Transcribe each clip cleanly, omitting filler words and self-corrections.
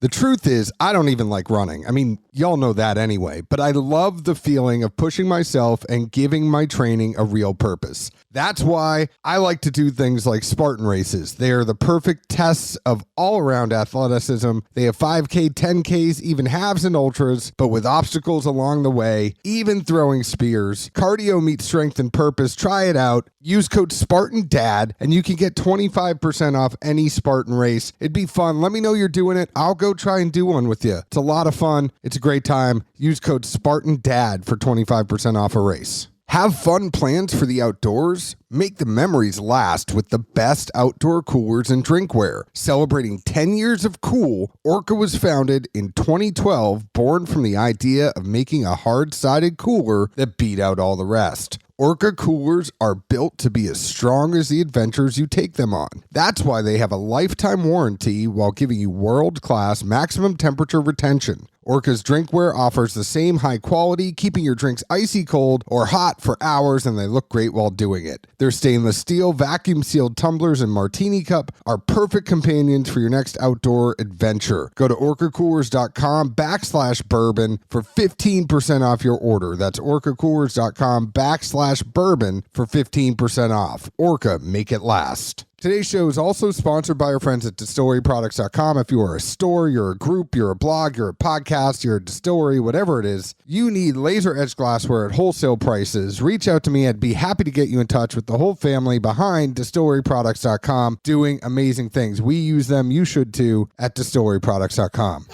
The truth is, I don't even like running. I mean, y'all know that anyway, but I love the feeling of pushing myself and giving my training a real purpose. That's why I like to do things like Spartan races. They are the perfect tests of all-around athleticism. They have 5K, 10Ks, even halves and ultras, but with obstacles along the way, even throwing spears. Cardio meets strength and purpose. Try it out. Use code SpartanDad, and you can get 25% off any Spartan race. It'd be fun. Let me know you're doing it. I'll go try and do one with you. It's a lot of fun. It's a great time. Use code SpartanDad for 25% off a race. Have fun plans for the outdoors? Make the memories last with the best outdoor coolers and drinkware. Celebrating 10 years of cool, Orca was founded in 2012, born from the idea of making a hard-sided cooler that beat out all the rest. Orca coolers are built to be as strong as the adventures you take them on. That's why they have a lifetime warranty while giving you world-class maximum temperature retention. Orca's drinkware offers the same high quality, keeping your drinks icy cold or hot for hours, and they look great while doing it. Their stainless steel, vacuum-sealed tumblers and martini cup are perfect companions for your next outdoor adventure. Go to orcacoolers.com/bourbon for 15% off your order. That's orcacoolers.com/bourbon for 15% off. Orca, make it last. Today's show is also sponsored by our friends at distilleryproducts.com. If you are a store, you're a group, you're a blog, you're a podcast, you're a distillery, whatever it is, you need laser edge glassware at wholesale prices. Reach out to me. I'd be happy to get you in touch with the whole family behind distilleryproducts.com doing amazing things. We use them. You should too at distilleryproducts.com.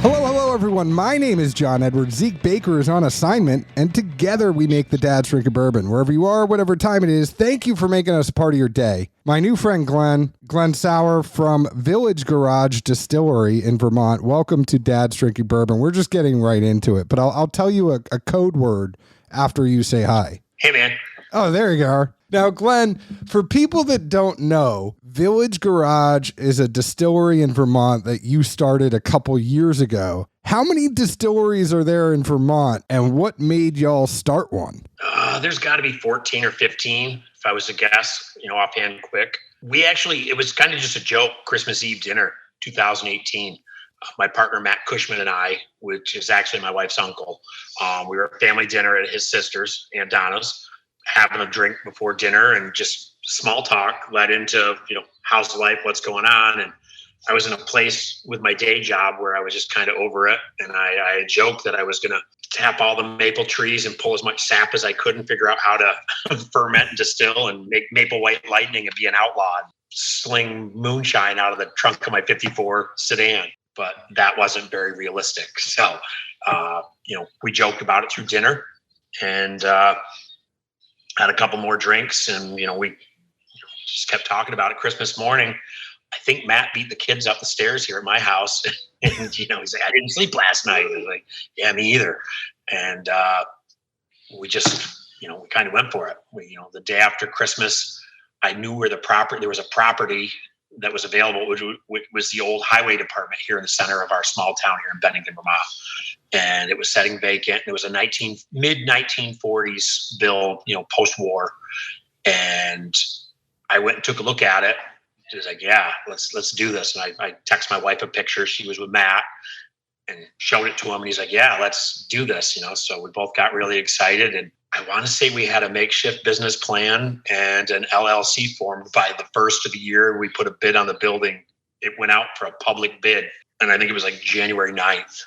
Hello, everyone. My name is John Edwards. Zeke Baker is on assignment, and together we make the Dad's Drinking Bourbon. Wherever you are, whatever time it is, thank you for making us part of your day. My new friend Glen Sauer from Village Garage Distillery in Vermont. Welcome to Dad's Drinking Bourbon. We're just getting right into it, but I'll tell you a code word after you say hi. Hey, man. Oh, there you are. Now, Glenn, for people that don't know, Village Garage is a distillery in Vermont that you started a couple years ago. How many distilleries are there in Vermont, and what made y'all start one? There's got to be 14 or 15, if I was to guess, offhand quick. It was kind of just a joke, Christmas Eve dinner, 2018. My partner, Matt Cushman, and I, which is actually my wife's uncle, we were at family dinner at his sister's, Aunt Donna's, having a drink before dinner, and just small talk led into, how's life, what's going on. And I was in a place with my day job where I was just kind of over it. And I joked that I was going to tap all the maple trees and pull as much sap as I could and figure out how to ferment and distill and make maple white lightning and be an outlaw and sling moonshine out of the trunk of my 54 sedan. But that wasn't very realistic. So, we joked about it through dinner and, had a couple more drinks, and we just kept talking about it. Christmas morning, I think Matt beat the kids up the stairs here at my house, and he's like, "I didn't sleep last night." I was like, "Yeah, me either." And we just, we kind of went for it. The day after Christmas, I knew where there was a property that was available, which was the old highway department here in the center of our small town here in Bennington, Vermont. And it was sitting vacant. It was a mid-1940s build, post-war. And I went and took a look at it. She was like, "Yeah, let's do this." And I texted my wife a picture. She was with Matt and showed it to him. And he's like, "Yeah, let's do this." So we both got really excited. And I want to say we had a makeshift business plan and an LLC formed by the first of the year. We put a bid on the building. It went out for a public bid. And I think it was like January 9th.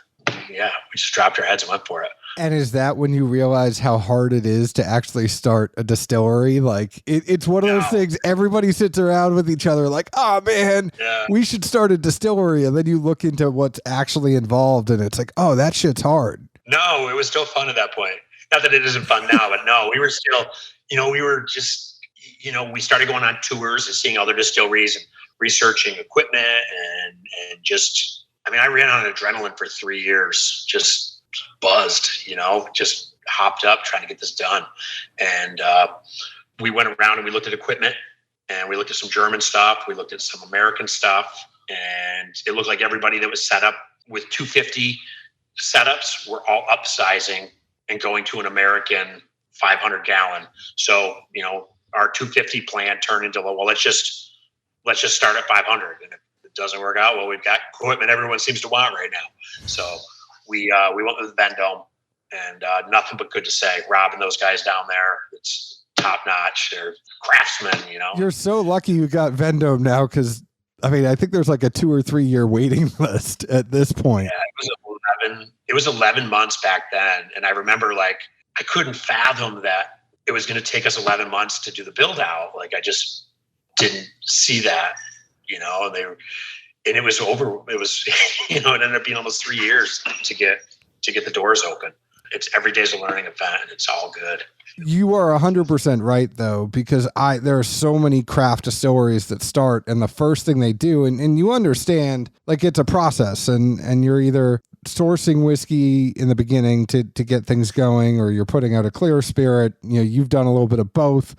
Yeah, we just dropped our heads and went for it. And is that when you realize how hard it is to actually start a distillery? Like, it's one of those things, everybody sits around with each other like, "Oh, man, we should start a distillery." And then you look into what's actually involved, and it's like, "Oh, that shit's hard." No, it was still fun at that point. Not that it isn't fun now, but no, we were still, we were just, we started going on tours and seeing other distilleries and researching equipment and just, I ran on adrenaline for 3 years, just buzzed, just hopped up trying to get this done. And we went around and we looked at equipment and we looked at some German stuff. We looked at some American stuff, and it looked like everybody that was set up with 250 setups were all upsizing and going to an American 500 gallon. So, our 250 plan turned into, well, let's just start at 500. And if it doesn't work out, well, we've got equipment everyone seems to want right now. So we went with Vendome, and nothing but good to say. Rob and those guys down there, it's top notch. They're craftsmen, You're so lucky you got Vendome now, because I think there's like a 2 or 3 year waiting list at this point. Yeah, it was 11 months back then. And I remember I couldn't fathom that it was going to take us 11 months to do the build out. I just didn't see that, and it was over. It was, it ended up being almost 3 years to get the doors open. It's every day's a learning event, and it's all good. You are 100% right, though, because there are so many craft distilleries that start, and the first thing they do, and you understand, it's a process, and you're either sourcing whiskey in the beginning to get things going, or you're putting out a clear spirit. You've done a little bit of both,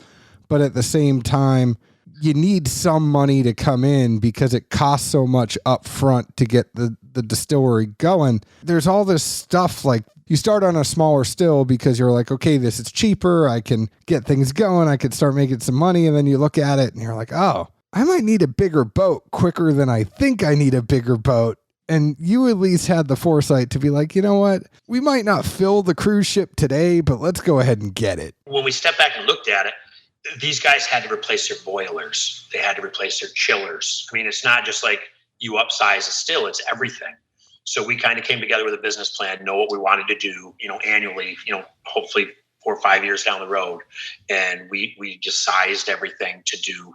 but at the same time, you need some money to come in because it costs so much up front to get the distillery going. There's all this stuff, you start on a smaller still because you're like, okay, this is cheaper. I can get things going. I can start making some money. And then you look at it and you're like, oh, I might need a bigger boat quicker than I think I need a bigger boat. And you at least had the foresight to be like, you know what? We might not fill the cruise ship today, but let's go ahead and get it. When we stepped back and looked at it, these guys had to replace their boilers. They had to replace their chillers. It's not just like you upsize a still, it's everything. So we kind of came together with a business plan, know what we wanted to do, annually, hopefully 4 or 5 years down the road. And we just sized everything to do,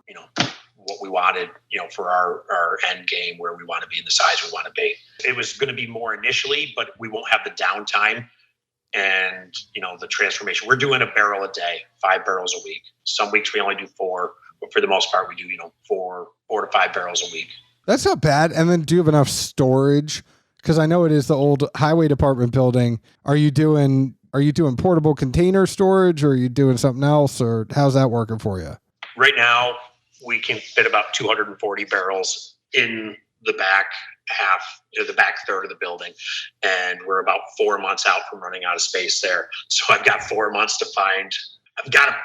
what we wanted, for our end game, where we want to be and the size we want to be. It was going to be more initially, but we won't have the downtime and, the transformation. We're doing a barrel a day, 5 barrels a week. Some weeks we only do 4, but for the most part we do, 4 to 5 barrels a week. That's not bad. And then do you have enough storage? Because I know it is the old highway department building. Are you doing portable container storage, or are you doing something else, or how's that working for you? Right now, we can fit about 240 barrels in the back half, the back third of the building. And we're about 4 months out from running out of space there. So I've got 4 months to find,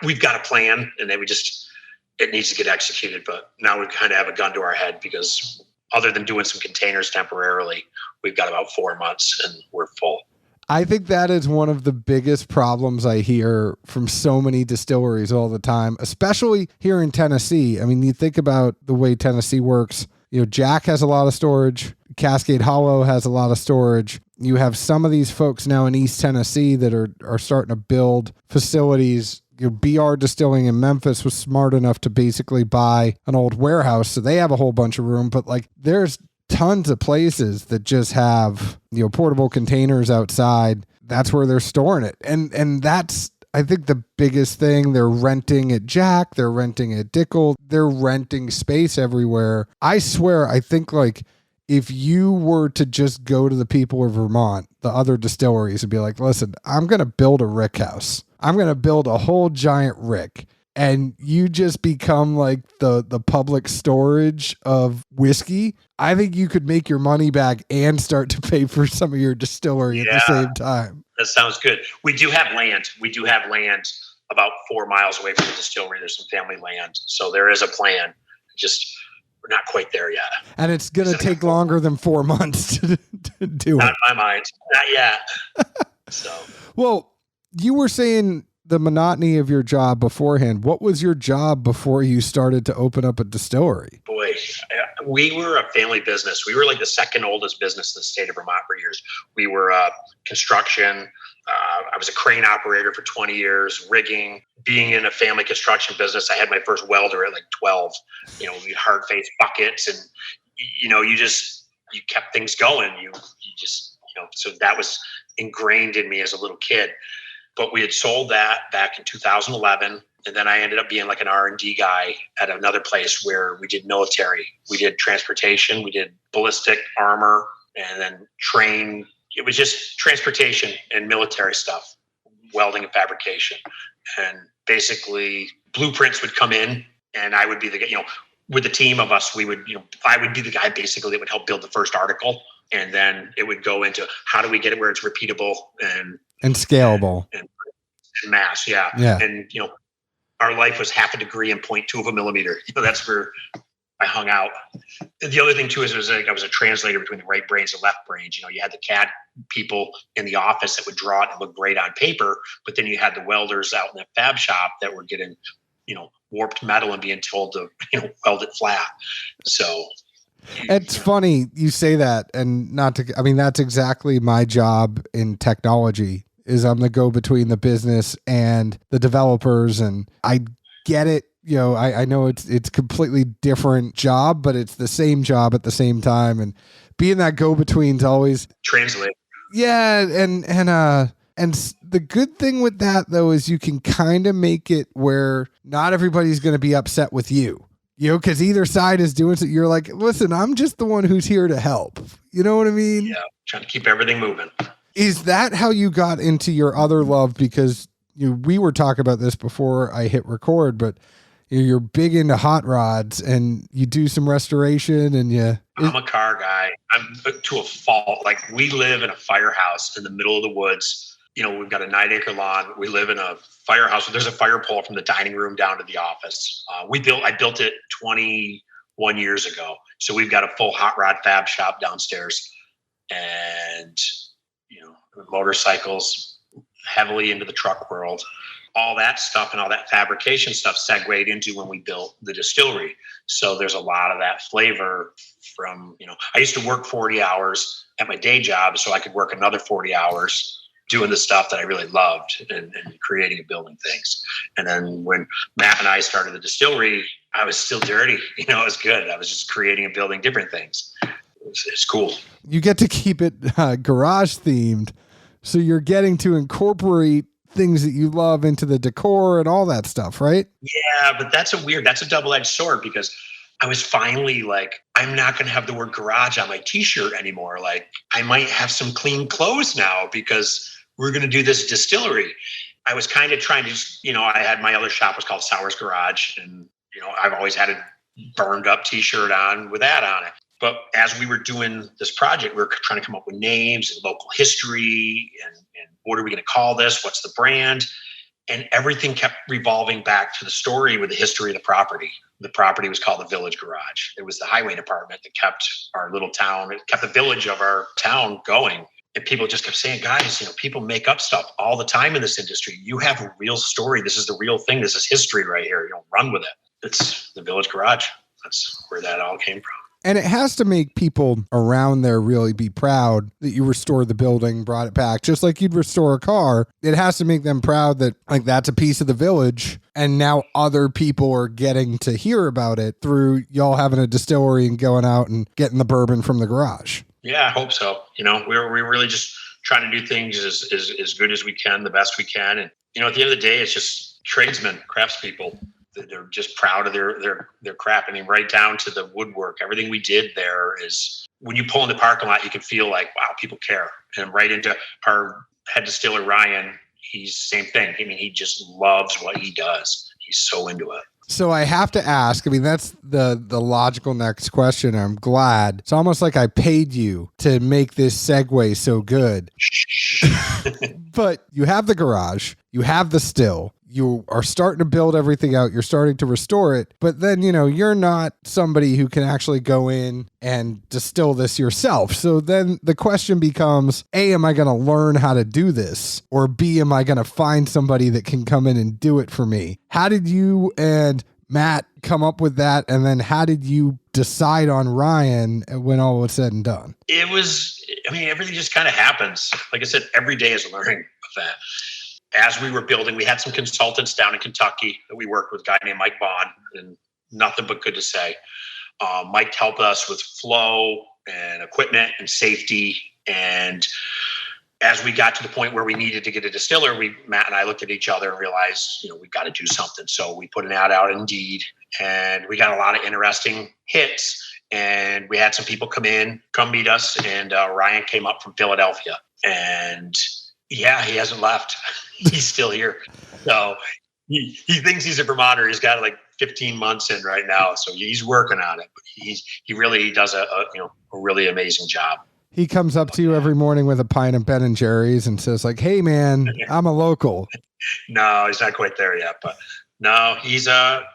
we've got a plan, and then it needs to get executed. But now we kind of have a gun to our head, because other than doing some containers temporarily, we've got about 4 months and we're full. I think that is one of the biggest problems I hear from so many distilleries all the time, especially here in Tennessee. You think about the way Tennessee works. Jack has a lot of storage. Cascade Hollow has a lot of storage. You have some of these folks now in East Tennessee that are starting to build facilities. BR Distilling in Memphis was smart enough to basically buy an old warehouse, so they have a whole bunch of room. But there's tons of places that just have portable containers outside. That's where they're storing it, and that's, I think, the biggest thing. They're renting at Jack, they're renting at Dickel, they're renting space everywhere. I swear, I think if you were to just go to the people of Vermont, the other distilleries, and be like, listen, I'm going to build a rick house. I'm going to build a whole giant rick. And you just become the public storage of whiskey. I think you could make your money back and start to pay for some of your distillery at the same time. That sounds good. We do have land. About 4 miles away from the distillery. There's some family land. So there is a plan. We're not quite there yet. And it's going to take longer than 4 months to do it. Not in my mind. Not yet. So. Well, you were saying the monotony of your job beforehand. What was your job before you started to open up a distillery? Boy, we were a family business. We were the second oldest business in the state of Vermont for years. We were construction. I was a crane operator for 20 years, rigging. Being in a family construction business, I had my first welder at 12. We had hard face buckets, and you kept things going. So that was ingrained in me as a little kid. But we had sold that back in 2011. And then I ended up being an R&D guy at another place where we did military. We did transportation. We did ballistic armor, and then train. It was just transportation and military stuff, welding and fabrication. And basically blueprints would come in, And I would be the, with the team of us, we would, I would be the guy basically that would help build the first article. And then it would go into how do we get it where it's repeatable and scalable and mass. Yeah. Yeah. And, our life was half a degree and 0.2 of a millimeter. That's where I hung out. And the other thing too is I was a translator between the right brains and left brains. You had the CAD people in the office that would draw it and look great on paper, but then you had the welders out in the fab shop that were getting, warped metal and being told to, weld it flat. So it's funny you say that, and that's exactly my job in technology. Is I'm the go between the business and the developers, and I get it. I know it's completely different job, but it's the same job at the same time. And being that go between's always translate. Yeah, and the good thing with that though is you can kind of make it where not everybody's going to be upset with you. Because either side is doing it. You're like, listen, I'm just the one who's here to help. You know what I mean? Yeah, trying to keep everything moving. Is that how you got into your other love? Because we were talking about this before I hit record, but you're big into hot rods and you do some restoration and I'm a car guy. I'm to a fault. Like we live in a firehouse in the middle of the woods. We've got a 9-acre lawn. We live in a firehouse. There's a fire pole from the dining room down to the office. I built it 21 years ago. So we've got a full hot rod fab shop downstairs and motorcycles, heavily into the truck world, all that stuff and all that fabrication stuff segued into when we built the distillery. So there's a lot of that flavor from, I used to work 40 hours at my day job so I could work another 40 hours doing the stuff that I really loved and creating and building things. And then when Matt and I started the distillery, I was still dirty. It was good. I was just creating and building different things. It's cool. You get to keep it garage themed. So you're getting to incorporate things that you love into the decor and all that stuff, right? Yeah, but that's a double-edged sword because I was finally like, I'm not going to have the word garage on my t-shirt anymore. Like I might have some clean clothes now because we're going to do this distillery. I was kind of trying to, I had my other shop was called Sauer's Garage and, I've always had a burned up t-shirt on with that on it. But as we were doing this project, we were trying to come up with names and local history and what are we going to call this? What's the brand? And everything kept revolving back to the story with the history of the property. The property was called the Village Garage. It was the highway department that kept our little town, it kept the village of our town going. And people just kept saying, guys, people make up stuff all the time in this industry. You have a real story. This is the real thing. This is history right here. Run with it. It's the Village Garage. That's where that all came from. And it has to make people around there really be proud that you restored the building, brought it back, just like you'd restore a car. It has to make them proud that that's a piece of the village. And now other people are getting to hear about it through y'all having a distillery and going out and getting the bourbon from the garage. Yeah, I hope so. We're really just trying to do things as good as we can, the best we can. And, at the end of the day, it's just tradesmen, craftspeople. They're just proud of their craft. Right down to the woodwork. Everything we did there is when you pull in the parking lot, you can feel like, wow, people care. And right into our head distiller, Ryan, he's the same thing. He just loves what he does. He's so into it. So I have to ask, that's the logical next question. I'm glad. It's almost like I paid you to make this segue so good. But you have the garage, you have the still, you are starting to build everything out. You're starting to restore it. But then, you're not somebody who can actually go in and distill this yourself. So then the question becomes, A, am I going to learn how to do this? Or B, am I going to find somebody that can come in and do it for me? How did you and Matt come up with that? And then how did you decide on Ryan when all was said and done? It was, everything just kind of happens. Like I said, every day is a learning event. As we were building, we had some consultants down in Kentucky that we worked with, a guy named Mike Vaughn, and nothing but good to say. Mike helped us with flow and equipment and safety. And as we got to the point where we needed to get a distiller, Matt and I looked at each other and realized, we've got to do something. So we put an ad out on Indeed, and we got a lot of interesting hits. And we had some people come meet us. And Ryan came up from Philadelphia. And yeah, he hasn't left. He's still here. So he thinks he's a Vermonter. He's got like 15 months in right now, so he's working on it. But he really does a really amazing job. He comes up to you every morning with a pint of Ben and Jerry's and says like, "Hey man, I'm a local." No, he's not quite there yet, but no, he's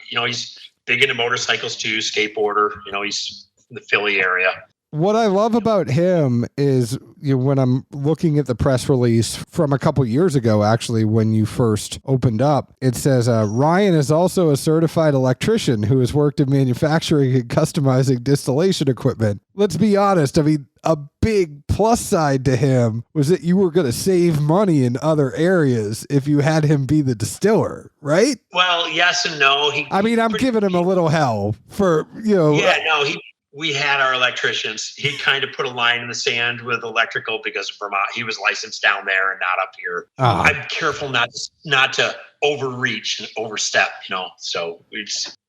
he's big into motorcycles too, skateboarder. He's in the Philly area. What I love about him is when I'm looking at the press release from a couple years ago, actually, when you first opened up, it says Ryan is also a certified electrician who has worked in manufacturing and customizing distillation equipment. Let's be honest. I mean, a big plus side to him was that you were going to save money in other areas if you had him be the distiller, right? Well, yes and no. I'm giving him a little hell for, Yeah, no, we had our electricians. He kind of put a line in the sand with electrical because of Vermont. He was licensed down there and not up here. I'm careful not to overreach and overstep, So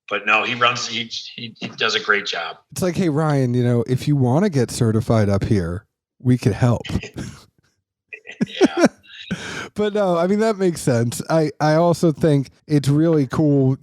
but no, he runs. He does a great job. It's like, hey Ryan, if you want to get certified up here, we could help. Yeah. But no, I mean that makes sense. I also think it's really cool.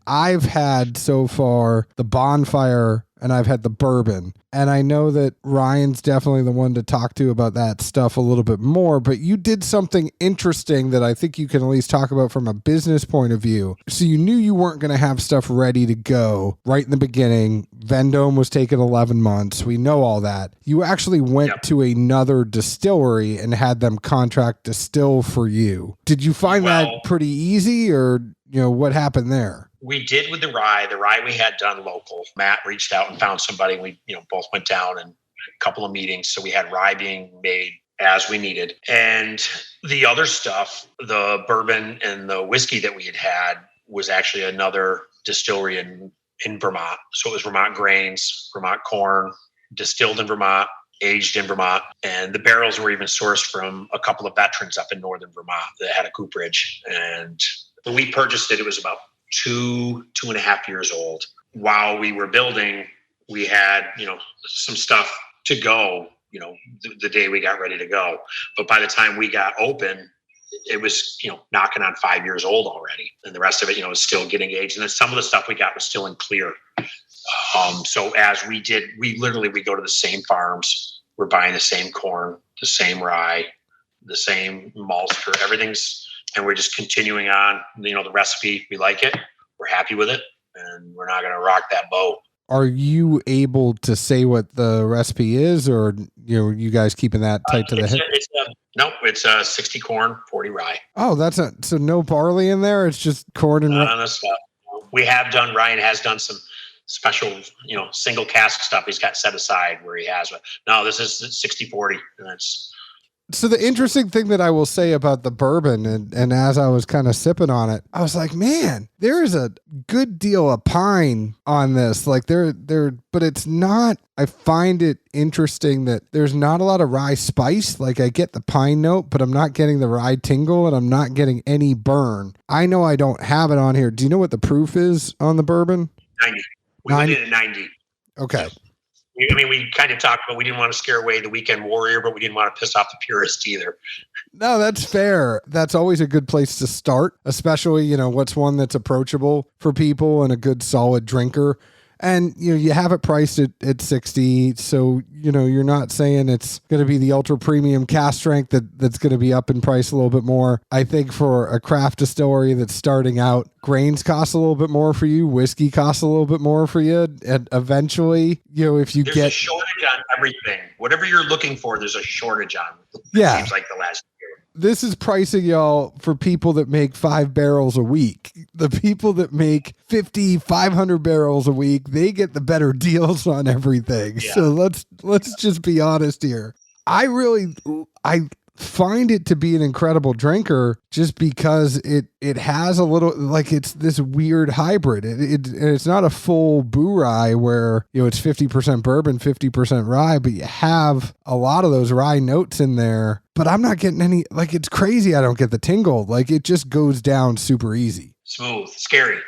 I've had so far the bonfire and I've had the bourbon. And I know that Ryan's definitely the one to talk to about that stuff a little bit more, but you did something interesting that I think you can at least talk about from a business point of view. So you knew you weren't going to have stuff ready to go right in the beginning. Vendome was taking 11 months. We know all that. You actually went to another distillery and had them contract distill for you. Did you find that pretty easy, or, what happened there? We did with the rye. The rye we had done local. Matt reached out and found somebody. We, both went down and a couple of meetings. So we had rye being made as we needed. And the other stuff, the bourbon and the whiskey that we had was actually another distillery in Vermont. So it was Vermont grains, Vermont corn, distilled in Vermont, aged in Vermont. And the barrels were even sourced from a couple of veterans up in northern Vermont that had a cooperage. And when we purchased it, it was about 2.5 years old. While we were building, we had, some stuff to go, the day we got ready to go. But by the time we got open, it was, knocking on 5 years old already. And the rest of it, was still getting aged. And then some of the stuff we got was still in clear. So as we did, we go to the same farms. We're buying the same corn, the same rye, the same malts, and we're just continuing on, the recipe. We like it. We're happy with it. And we're not going to rock that boat. Are you able to say what the recipe is, or, you guys keeping that tight to the hip? It's 60 corn, 40 rye. Oh, so no barley in there. It's just corn and rye. Ryan has done some special, single cask stuff he's got set aside where he has. No, this is 60-40. And that's, so the interesting thing that I will say about the bourbon, and as I was kind of sipping on it, I was like, man, there is a good deal of pine on this. Like but it's not, I find it interesting that there's not a lot of rye spice. Like I get the pine note, but I'm not getting the rye tingle and I'm not getting any burn. I know I don't have it on here. Do you know what the proof is on the bourbon? 90. We went in at 90. Okay. We kind of talked about we didn't want to scare away the weekend warrior, but we didn't want to piss off the purist either. No, that's fair. That's always a good place to start, especially, what's one that's approachable for people and a good solid drinker. And, you have it priced at 60. So, you're not saying it's going to be the ultra premium cask strength that's going to be up in price a little bit more. I think for a craft distillery that's starting out, grains cost a little bit more for you. Whiskey costs a little bit more for you. And eventually, if you there's a shortage on everything, whatever you're looking for, there's a shortage on. Yeah. It seems like the last year. This is pricing, y'all, for people that make 5 barrels a week. The people that make 500 barrels a week, they get the better deals on everything. Yeah. So let's just be honest here. I find it to be an incredible drinker just because it has a little, like, it's this weird hybrid. It's not a full boo rye where, it's 50% bourbon, 50% rye, but you have a lot of those rye notes in there. But I'm not getting any, like, it's crazy I don't get the tingle. Like, it just goes down super easy. Smooth, scary.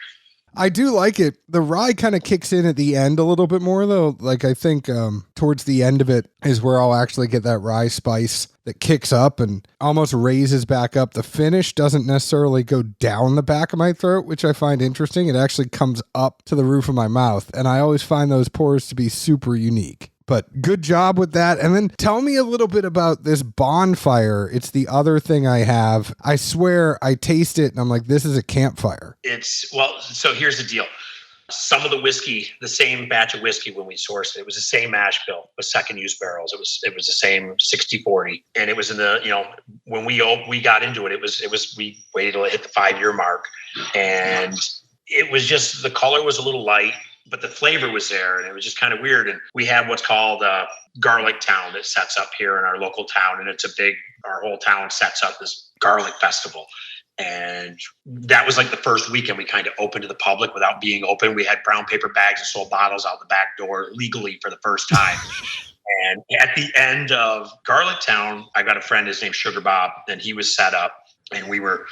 I do like it. The rye kind of kicks in at the end a little bit more, though. Like, I think towards the end of it is where I'll actually get that rye spice that kicks up and almost raises back up. The finish doesn't necessarily go down the back of my throat, which I find interesting. It actually comes up to the roof of my mouth, and I always find those pours to be super unique. But good job with that. And then tell me a little bit about this bonfire. It's the other thing I have. I swear I taste it and I'm like, this is a campfire. So here's the deal. Some of the whiskey, the same batch of whiskey when we sourced it was the same mash bill with second use barrels. It was the same 60-40. And it was in the, when we got into it, we waited till it hit the 5-year mark. And it was just, the color was a little light, but the flavor was there, and it was just kind of weird. And we have what's called Garlic Town that sets up here in our local town, and our whole town sets up this garlic festival. And that was like the first weekend we kind of opened to the public without being open. We had brown paper bags and sold bottles out the back door legally for the first time. And at the end of Garlic Town, I got a friend, his name's Sugar Bob, and he was set up. And we were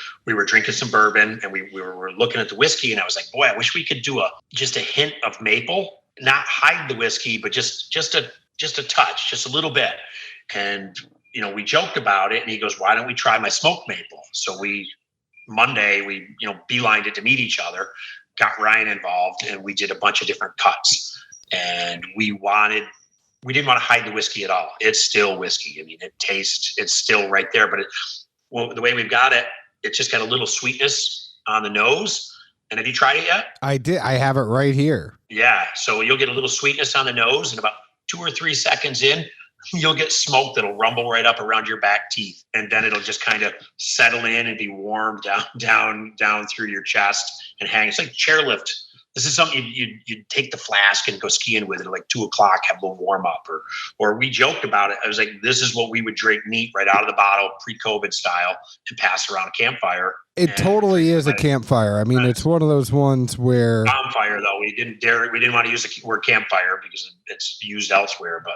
drinking some bourbon, and we were looking at the whiskey, and I was like, boy, I wish we could do just a hint of maple, not hide the whiskey, but just a touch, just a little bit. And, we joked about it, and he goes, why don't we try my smoked maple? So Monday, we beelined it to meet each other, got Ryan involved, and we did a bunch of different cuts. And we didn't want to hide the whiskey at all. It's still whiskey. I mean, it's still right there, but the way we've got it, it's just got a little sweetness on the nose. And have you tried it yet? I did. I have it right here. Yeah. So you'll get a little sweetness on the nose, and about 2 or 3 seconds in, you'll get smoke that'll rumble right up around your back teeth. And then it'll just kind of settle in and be warm down through your chest and hang. It's like chairlift. This is something you'd take the flask and go skiing with it at like 2:00, have a little warm up. Or we joked about it. I was like, this is what we would drink neat right out of the bottle, pre-COVID style, and pass around a campfire. It totally is a campfire. I mean, it's one of those ones where bonfire, though. We didn't want to use the word campfire because it's used elsewhere. But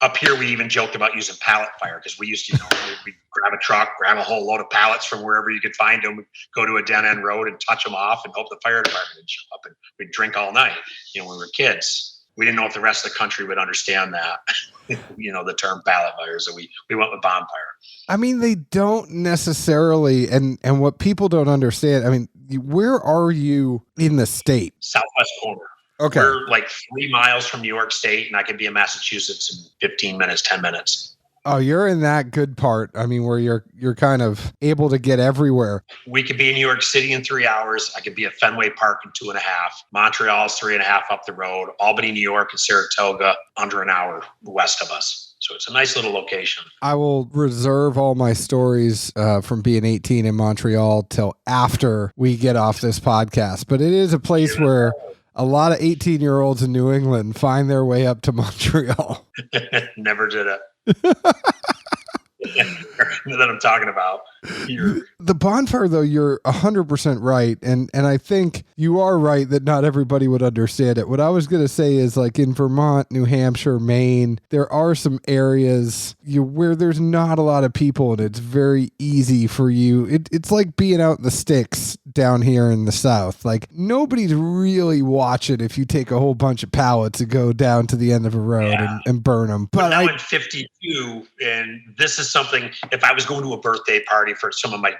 up here, we even joked about using pallet fire because we used to, we'd grab a truck, grab a whole load of pallets from wherever you could find them, go to a dead end road and touch them off and hope the fire department would show up, and we'd drink all night. When we were kids, we didn't know if the rest of the country would understand that, the term pallet fire. So we went with bonfire. I mean, they don't necessarily, and what people don't understand, I mean, where are you in the state? Southwest corner. Okay. We're like 3 miles from New York State, and I could be in Massachusetts in 15 minutes, 10 minutes. Oh, you're in that good part. I mean, where you're kind of able to get everywhere. We could be in New York City in 3 hours. I could be at Fenway Park in 2.5. Montreal's 3.5 up the road. Albany, New York, and Saratoga under an hour west of us. So it's a nice little location. I will reserve all my stories from being 18 in Montreal till after we get off this podcast. But it is a place where a lot of 18-year-olds in New England find their way up to Montreal. Never did it. That I'm talking about. The bonfire, though, you're 100% right. And I think you are right that not everybody would understand it. What I was going to say is, like, in Vermont, New Hampshire, Maine, there are some areas where there's not a lot of people, and it's very easy for you. It's like being out in the sticks down here in the South. Like, nobody's really watching if you take a whole bunch of pallets and go down to the end of a road and burn them. But I'm 52, and this is something, if I was going to a birthday party for some of my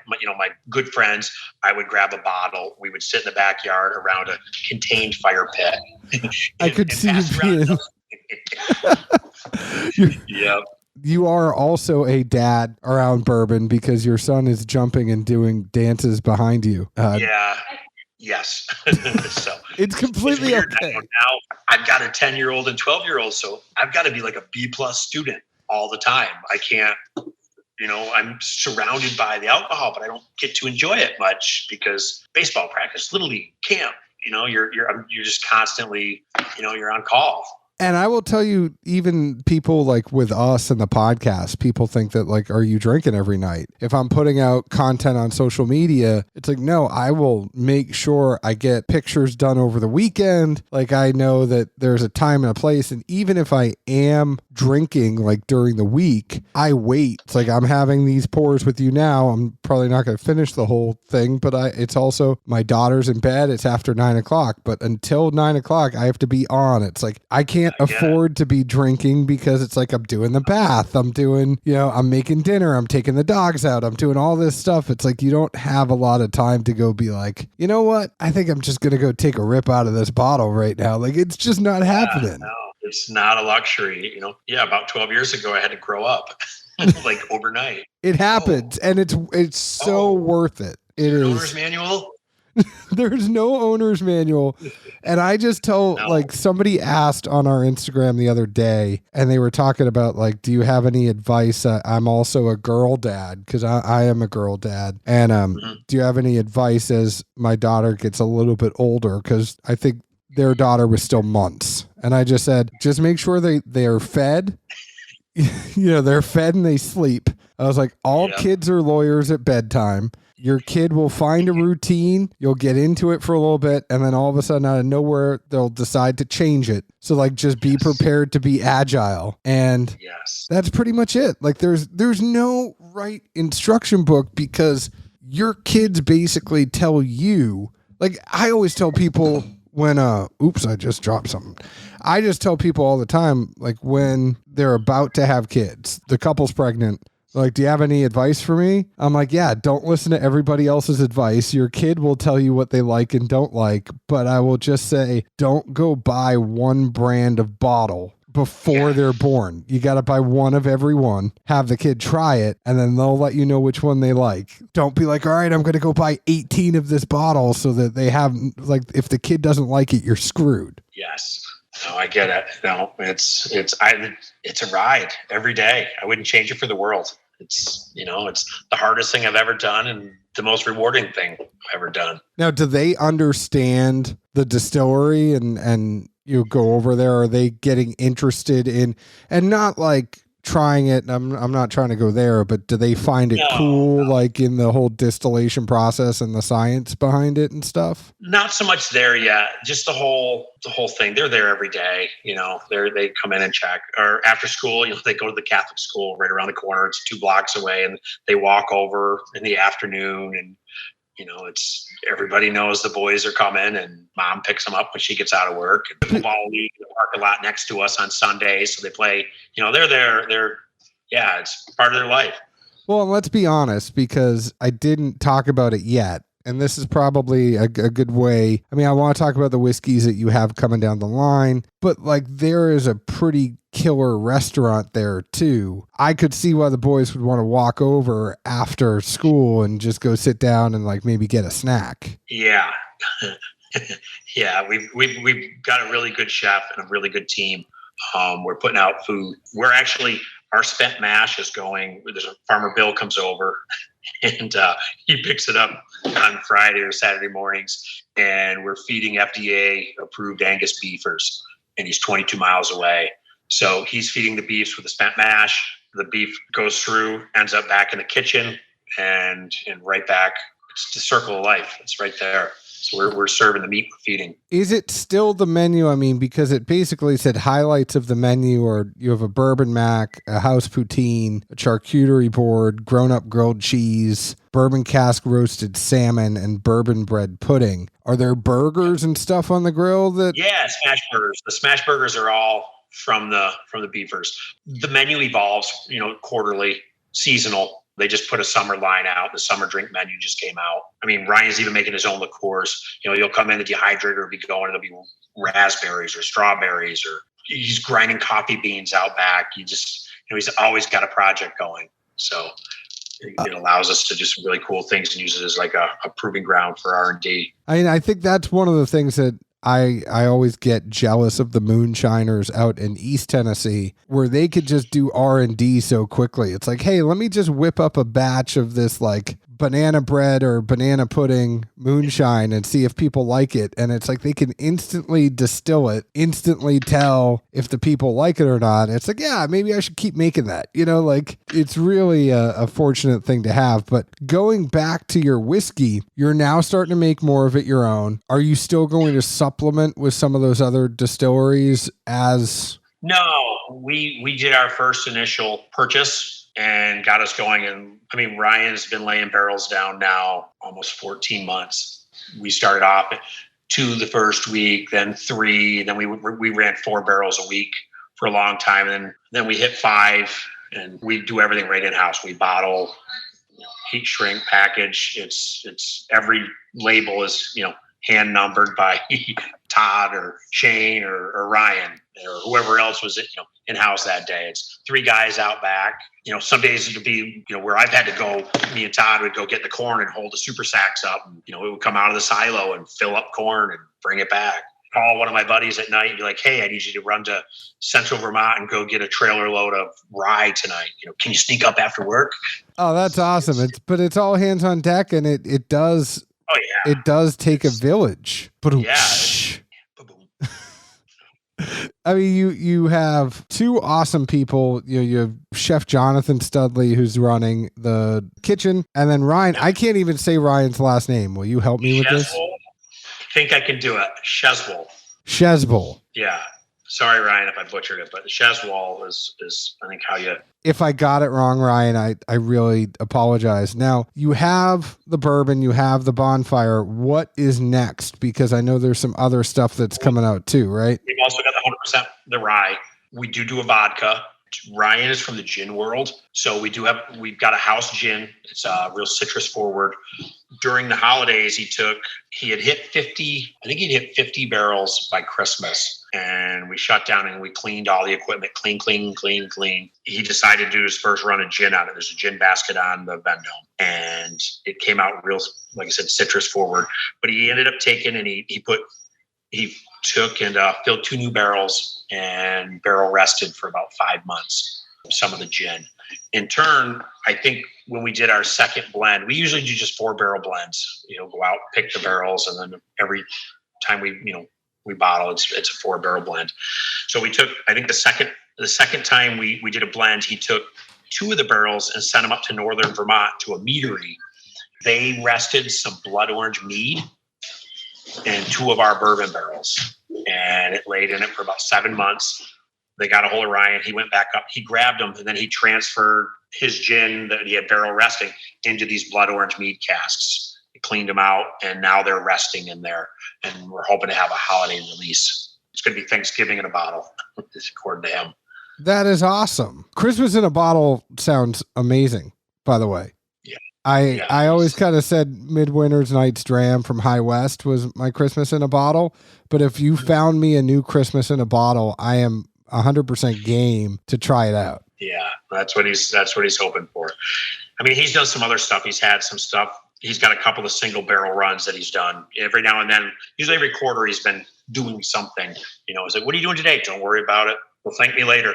good friends, I would grab a bottle. We would sit in the backyard around a contained fire pit. I could see you being. Yep. You are also a dad around bourbon because your son is jumping and doing dances behind you. Yes. So it's completely okay. Now I've got a 10-year-old and 12-year-old, so I've got to be like a B+ student all the time. I can't, I'm surrounded by the alcohol, but I don't get to enjoy it much because baseball practice, little league, camp, you're just constantly, you're on call. And I will tell you, even people like with us and the podcast, people think that like, are you drinking every night? If I'm putting out content on social media, it's like, no, I will make sure I get pictures done over the weekend. Like I know that there's a time and a place. And even if I am drinking like during the week, I wait. It's like I'm having these pours with you now. I'm probably not going to finish the whole thing, but it's also my daughter's in bed. It's after 9 o'clock, but until 9 o'clock, I have to be on. It's like, I can't afford to be drinking because it's like I'm doing the bath. I'm doing, I'm making dinner. I'm taking the dogs out. I'm doing all this stuff. It's like you don't have a lot of time to go be like, you know what? I think I'm just going to go take a rip out of this bottle right now. Like it's just not happening. No, it's not a luxury. About 12 years ago, I had to grow up like overnight. It happens. And it's so worth it. It is. Owner's manual? There's no owner's manual. And I just tell, like, somebody asked on our Instagram the other day, and they were talking about, like, do you have any advice? I'm also a girl dad, because I am a girl dad. And do you have any advice as my daughter gets a little bit older? Because I think their daughter was still months. And I just said, just make sure they are fed. They're fed and they sleep. I was like, all kids are lawyers at bedtime. Your kid will find a routine. You'll get into it for a little bit. And then all of a sudden out of nowhere, they'll decide to change it. So like, just be prepared to be agile. And that's pretty much it. Like there's no right instruction book because your kids basically tell you, like I always tell people when, oops, I just dropped something. I just tell people all the time, like when they're about to have kids, the couple's pregnant, like, do you have any advice for me? I'm like, yeah, don't listen to everybody else's advice. Your kid will tell you what they like and don't like, but I will just say, don't go buy one brand of bottle before they're born. You got to buy one of every one, have the kid try it, and then they'll let you know which one they like. Don't be like, all right, I'm going to go buy 18 of this bottle so that they have, like, if the kid doesn't like it, you're screwed. Yes. No, I get it. No, it's a ride every day. I wouldn't change it for the world. It's the hardest thing I've ever done and the most rewarding thing I've ever done. Now, do they understand the distillery and you go over there? Are they getting interested in, and not like trying it? I'm not trying to go there, but do they find it cool, like in the whole distillation process and the science behind it and stuff? Not so much there yet. Just the whole thing. They're there every day. They come in and check. Or after school, they go to the Catholic school right around the corner. It's 2 blocks away, and they walk over in the afternoon. And it's everybody knows the boys are coming, and mom picks them up when she gets out of work. And pickleball league, the parking lot next to us on Sundays, so they play. They're there. It's part of their life. Well, let's be honest, because I didn't talk about it yet. And this is probably a good way. I mean, I want to talk about the whiskeys that you have coming down the line, but like there is a pretty killer restaurant there too. I could see why the boys would want to walk over after school and just go sit down and like maybe get a snack. Yeah. Yeah. We've got a really good chef and a really good team. We're putting out food. Our spent mash is going. There's a farmer Bill comes over and he picks it up on Friday or Saturday mornings, and we're feeding FDA approved Angus beefers, and he's 22 miles away. So he's feeding the beefs with the spent mash. The beef goes through, ends up back in the kitchen, and right back. It's the circle of life. It's right there. So we're serving the meat we're feeding. Is it still the menu? I mean, because it basically said highlights of the menu, or you have a bourbon mac, a house poutine, a charcuterie board, grown-up grilled cheese, bourbon cask roasted salmon, and bourbon bread pudding. Are there burgers and stuff on the grill? Yeah, smash burgers. The smash burgers are all from the beefers. The menu evolves, quarterly, seasonal. They just put a summer line out. The summer drink menu just came out. I mean, Ryan's even making his own liqueurs. You'll come in, the dehydrator will be going. It'll be raspberries or strawberries, or he's grinding coffee beans out back. He's always got a project going. So it allows us to do some really cool things and use it as like a proving ground for R&D. I mean, I think that's one of the things that I always get jealous of the moonshiners out in East Tennessee, where they could just do R&D so quickly. It's like, hey, let me just whip up a batch of this like banana bread or banana pudding moonshine and see if people like it. And it's like they can instantly distill it, instantly tell if the people like it or not. It's like, yeah, maybe I should keep making that. Like it's really a fortunate thing to have. But going back to your whiskey, you're now starting to make more of it your own. Are you still going to supplement with some of those other distilleries as... No, we did our first initial purchase and got us going. And I mean, Ryan's been laying barrels down now almost 14 months. We started off 2 the first week, then 3, then we ran 4 barrels a week for a long time. And then we hit 5, and we do everything right in-house. We bottle, heat shrink, package. It's every label is, hand numbered by Todd or Shane or Ryan or whoever else was in-house that day. It's 3 guys out back. Some days it'll be, where I've had to go, me and Todd would go get the corn and hold the super sacks up. And, it would come out of the silo and fill up corn and bring it back. Call one of my buddies at night and be like, hey, I need you to run to central Vermont and go get a trailer load of rye tonight. Can you sneak up after work? Oh, that's awesome. But it's all hands on deck, and it does... Oh, yeah. It does take a village. Yeah. I mean, you have 2 awesome people. You have Chef Jonathan Studley, who's running the kitchen, and then Ryan. I can't even say Ryan's last name. Will you help me with this? I think I can do it. Shesbol. Yeah. Sorry, Ryan, if I butchered it, but Sheswal is I think how you... If I got it wrong, Ryan, I really apologize. Now, you have the bourbon, you have the bonfire. What is next? Because I know there's some other stuff that's coming out too, right? We've also got the 100% the rye. We do a vodka. Ryan is from the gin world. So we've got a house gin. It's real citrus forward. During the holidays, he had hit 50, I think he'd hit 50 barrels by Christmas. And we shut down and we cleaned all the equipment, clean. He decided to do his first run of gin on it. There's a gin basket on the Vendome. And it came out real, like I said, citrus forward. But he ended up taking and he took and filled 2 new barrels and barrel rested for about 5 months, some of the gin. In turn, I think when we did our second blend, we usually do just 4 barrel blends, go out, pick the barrels. And then every time we bottle, it's a 4 barrel blend. So we took, I think the second time we did a blend, he took 2 of the barrels and sent them up to northern Vermont to a meadery. They rested some blood orange mead in 2 of our bourbon barrels, and it laid in it for about 7 months. They got a hold of Ryan. He went back up, he grabbed them, and then he transferred his gin that he had barrel resting into these blood orange mead casks. He cleaned them out, and now they're resting in there, and we're hoping to have a holiday release. It's going to be Thanksgiving in a bottle, according to him. That is awesome. Christmas in a bottle sounds amazing, by the way. Yeah. I always kind of said Midwinter's Night's Dram from High West was my Christmas in a bottle. But if you found me a new Christmas in a bottle, I am 100% game to try it out. Yeah, that's what he's hoping for. I mean, he's done some other stuff. He's had some stuff. He's got a couple of single barrel runs that he's done every now and then. Usually every quarter he's been doing something. He's like, what are you doing today? Don't worry about it. We'll thank me later.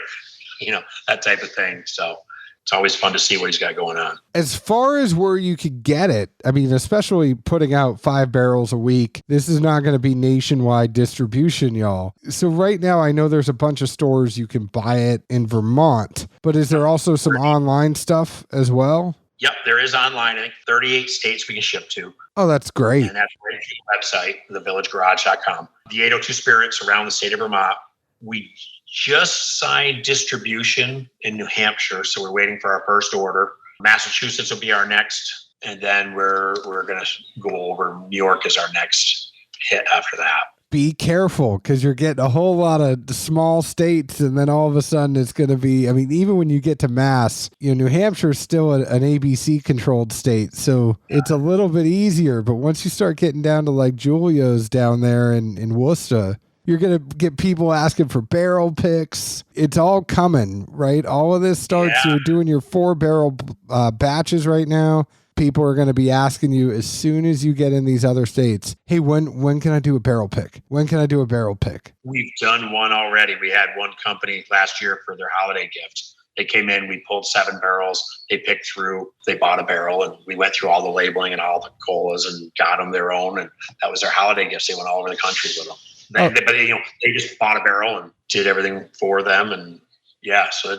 That type of thing. So it's always fun to see what he's got going on. As far as where you could get it, I mean, especially putting out 5 barrels a week, this is not going to be nationwide distribution, y'all. So right now, I know there's a bunch of stores you can buy it in Vermont, but is there also some online stuff as well? Yep, there is online. I think 38 states we can ship to. Oh, that's great. And that's right at the website, thevillagegarage.com. The 802 Spirits around the state of Vermont. We just signed distribution in New Hampshire, so we're waiting for our first order. Massachusetts will be our next, and then we're going to go over New York as our next hit after that. Be careful, because you're getting a whole lot of small states, and then all of a sudden it's going to be, I mean, even when you get to Mass, New Hampshire is still an ABC controlled state, so it's a little bit easier. But once you start getting down to like Julio's down there in Worcester, you're going to get people asking for barrel picks. It's all coming, right? All of this starts, You're doing your 4 barrel batches right now. People are going to be asking you as soon as you get in these other states, hey, when can I do a barrel pick? When can I do a barrel pick? We've done one already. We had one company last year for their holiday gift. They came in, we pulled 7 barrels. They picked through, they bought a barrel, and we went through all the labeling and all the colas and got them their own. And that was their holiday gifts. They went all over the country with them. They just bought a barrel and did everything for them. And yeah, so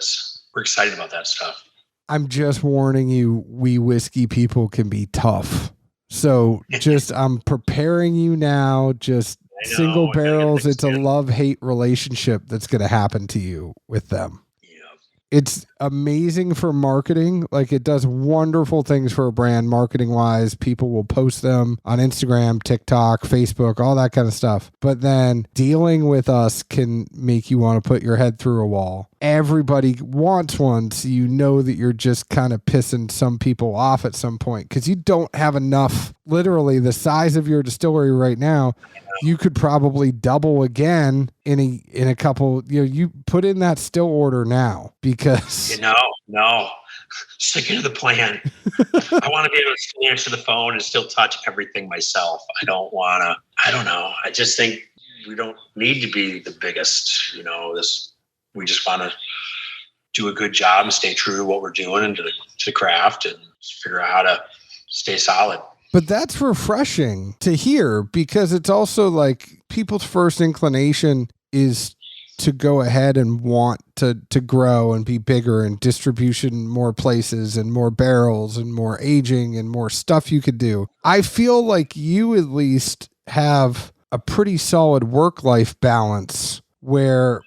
we're excited about that stuff. I'm just warning you, we whiskey people can be tough. So I'm preparing you now. Just single barrels. It's a love-hate relationship that's going to happen to you with them. It's amazing for marketing. Like, it does wonderful things for a brand marketing wise. People will post them on Instagram, TikTok, Facebook, all that kind of stuff. But then dealing with us can make you want to put your head through a wall. Everybody wants one, so you know that you're just kind of pissing some people off at some point because you don't have enough. Literally, the size of your distillery right now, you could probably double again in a couple. You put in that still order now because no, sticking to the plan. I want to be able to answer the phone and still touch everything myself. I don't know. I just think we don't need to be the biggest. We just want to do a good job and stay true to what we're doing and to the craft and figure out how to stay solid. But that's refreshing to hear because it's also like people's first inclination is to go ahead and want to grow and be bigger and distribution more places and more barrels and more aging and more stuff you could do. I feel like you at least have a pretty solid work-life balance where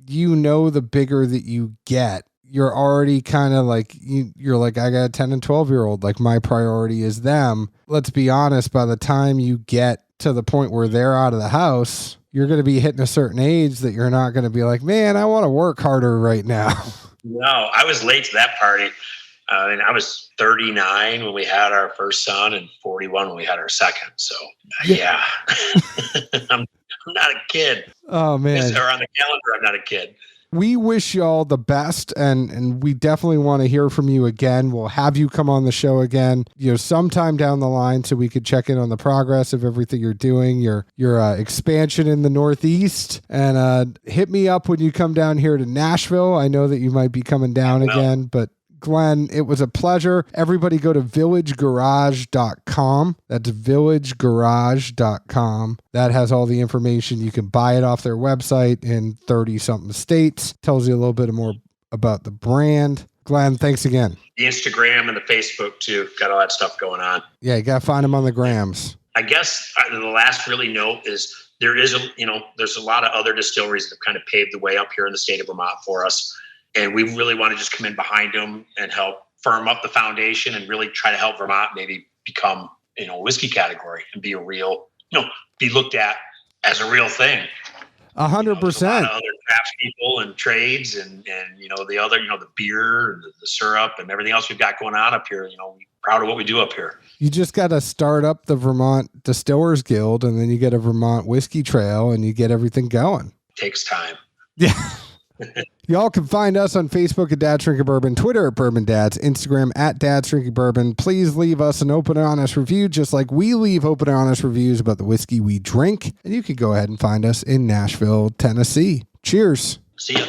the bigger that you get, you're already kind of like, you're like, I got a 10 and 12-year-old. Like, my priority is them. Let's be honest, by the time you get to the point where they're out of the house, you're going to be hitting a certain age that you're not going to be like, man, I want to work harder right now. No, I was late to that party. I was 39 when we had our first son and 41 when we had our second. So, yeah. I'm not a kid. Oh, man. Or on the calendar, I'm not a kid. We wish y'all the best, and we definitely want to hear from you again. We'll have you come on the show again, sometime down the line, so we could check in on the progress of everything you're doing, your expansion in the Northeast, and hit me up when you come down here to Nashville. I know that you might be coming down again, but Glen, it was a pleasure. Everybody go to villagegarage.com. That's villagegarage.com. That has all the information. You can buy it off their website in 30-something states. Tells you a little bit more about the brand. Glen, thanks again. The Instagram and the Facebook, too. Got all that stuff going on. Yeah, you got to find them on the grams. I guess the last really note is there's a lot of other distilleries that have kind of paved the way up here in the state of Vermont for us. And we really want to just come in behind them and help firm up the foundation and really try to help Vermont maybe become, a whiskey category and be a real, be looked at as a real thing. 100%. A lot of other craft people and trades and the other, the beer and the syrup and everything else we've got going on up here. We're proud of what we do up here. You just got to start up the Vermont Distillers Guild, and then you get a Vermont Whiskey Trail, and you get everything going. Takes time. Yeah. Y'all can find us on Facebook at Dad's Drinking Bourbon, Twitter at Bourbon Dads, Instagram at Dad's Drinking Bourbon. Please leave us an open and honest review, just like we leave open and honest reviews about the whiskey we drink. And you can go ahead and find us in Nashville, Tennessee. Cheers. See ya.